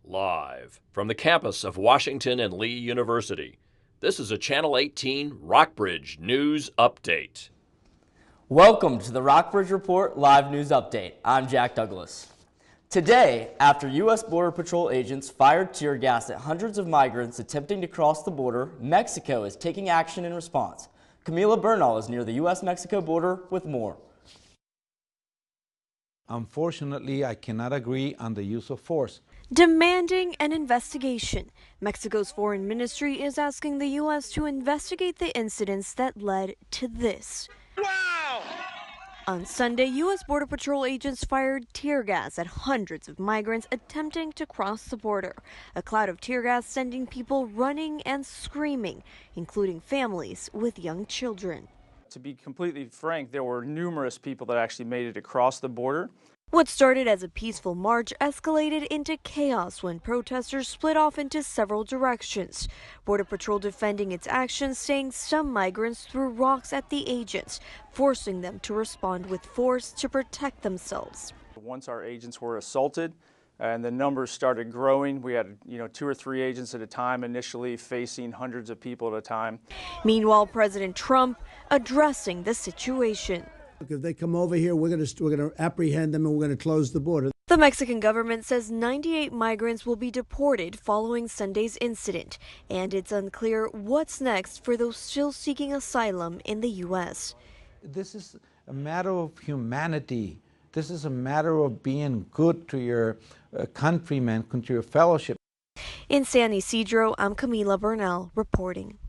Live from the campus of Washington and Lee University, this is a Channel 18 Rockbridge News Update. Welcome to the Rockbridge Report Live News Update. I'm Jack Douglas. Today, after U.S. Border Patrol agents fired tear gas at hundreds of migrants attempting to cross the border, Mexico is taking action in response. Camila Bernal is near the U.S.-Mexico border with more. Unfortunately, I cannot agree on the use of force. Demanding an investigation, Mexico's foreign ministry is asking the U.S. to investigate the incidents that led to this. Wow! On Sunday, U.S. Border Patrol agents fired tear gas at hundreds of migrants attempting to cross the border. A cloud of tear gas sending people running and screaming, including families with young children. To be completely frank, there were numerous people that actually made it across the border. What started as a peaceful march escalated into chaos when protesters split off into several directions. Border Patrol defending its actions, saying some migrants threw rocks at the agents, forcing them to respond with force to protect themselves. Once our agents were assaulted and the numbers started growing, we had 2 or 3 agents at a time initially facing hundreds of people at a time. Meanwhile, President Trump addressing the situation. If they come over here, we're going to apprehend them and we're going to close the border. The Mexican government says 98 migrants will be deported following Sunday's incident, and it's unclear what's next for those still seeking asylum in the U.S. This is a matter of humanity. This is a matter of being good to your countrymen, to your fellowship. In San Isidro, I'm Camila Bernal reporting.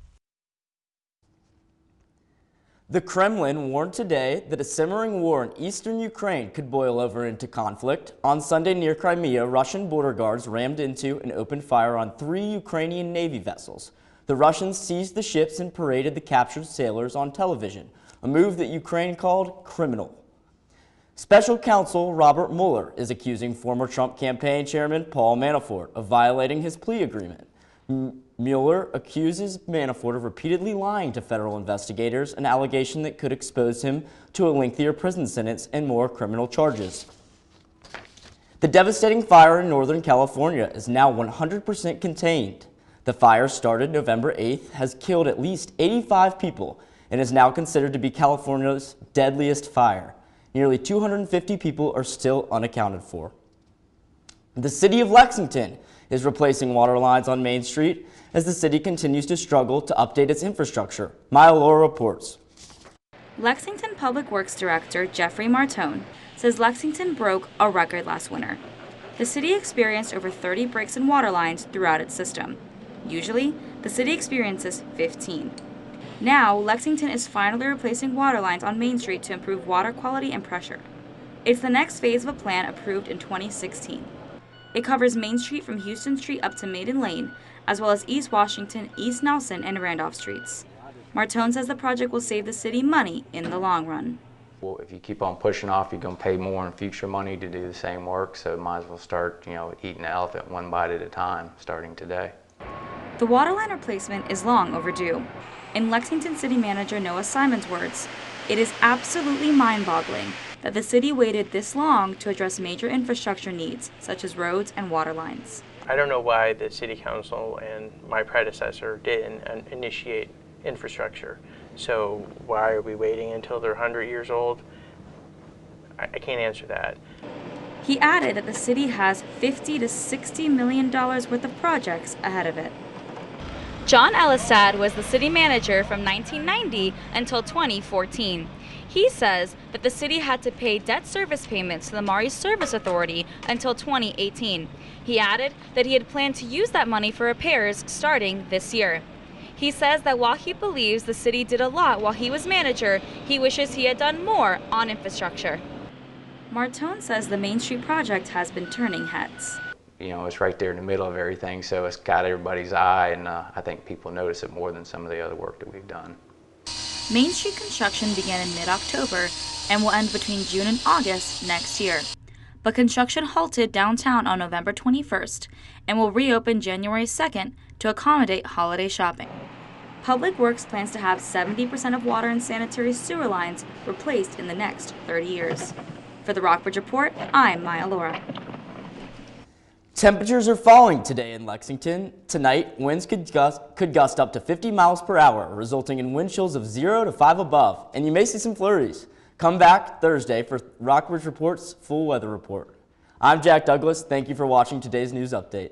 The Kremlin warned today that a simmering war in eastern Ukraine could boil over into conflict. On Sunday near Crimea, Russian border guards rammed into and opened fire on 3 Ukrainian Navy vessels. The Russians seized the ships and paraded the captured sailors on television, a move that Ukraine called criminal. Special counsel Robert Mueller is accusing former Trump campaign chairman Paul Manafort of violating his plea agreement. Mueller accuses Manafort of repeatedly lying to federal investigators, an allegation that could expose him to a lengthier prison sentence and more criminal charges. The devastating fire in Northern California is now 100% contained. The fire started November 8th, has killed at least 85 people, and is now considered to be California's deadliest fire. Nearly 250 people are still unaccounted for. The city of Lexington is replacing water lines on Main Street as the city continues to struggle to update its infrastructure. Maya Laura reports. Lexington Public Works Director Jeffrey Martone says Lexington broke a record last winter. The city experienced over 30 breaks in water lines throughout its system. Usually, the city experiences 15. Now, Lexington is finally replacing water lines on Main Street to improve water quality and pressure. It's the next phase of a plan approved in 2016. It covers Main Street from Houston Street up to Maiden Lane, as well as East Washington, East Nelson, and Randolph Streets. Martone says the project will save the city money in the long run. Well, if you keep on pushing off, you're going to pay more in future money to do the same work, so might as well start, eating the elephant one bite at a time, starting today. The water line replacement is long overdue. In Lexington City Manager Noah Simon's words, it is absolutely mind-boggling that the city waited this long to address major infrastructure needs, such as roads and water lines. I don't know why the city council and my predecessor didn't initiate infrastructure. So why are we waiting until they're 100 years old? I can't answer that. He added that the city has $50 to $60 million worth of projects ahead of it. John Elistad was the city manager from 1990 until 2014. He says that the city had to pay debt service payments to the Maury Service Authority until 2018. He added that he had planned to use that money for repairs starting this year. He says that while he believes the city did a lot while he was manager, he wishes he had done more on infrastructure. Martone says the Main Street project has been turning heads. It's right there in the middle of everything, so it's got everybody's eye, and I think people notice it more than some of the other work that we've done. Main Street construction began in mid-October and will end between June and August next year. But construction halted downtown on November 21st and will reopen January 2nd to accommodate holiday shopping. Public Works plans to have 70% of water and sanitary sewer lines replaced in the next 30 years. For the Rockbridge Report, I'm Maya Laura. Temperatures are falling today in Lexington. Tonight, winds could gust up to 50 miles per hour, resulting in wind chills of 0 to 5 above, and you may see some flurries. Come back Thursday for Rockbridge Report's full weather report. I'm Jack Douglas. Thank you for watching today's news update.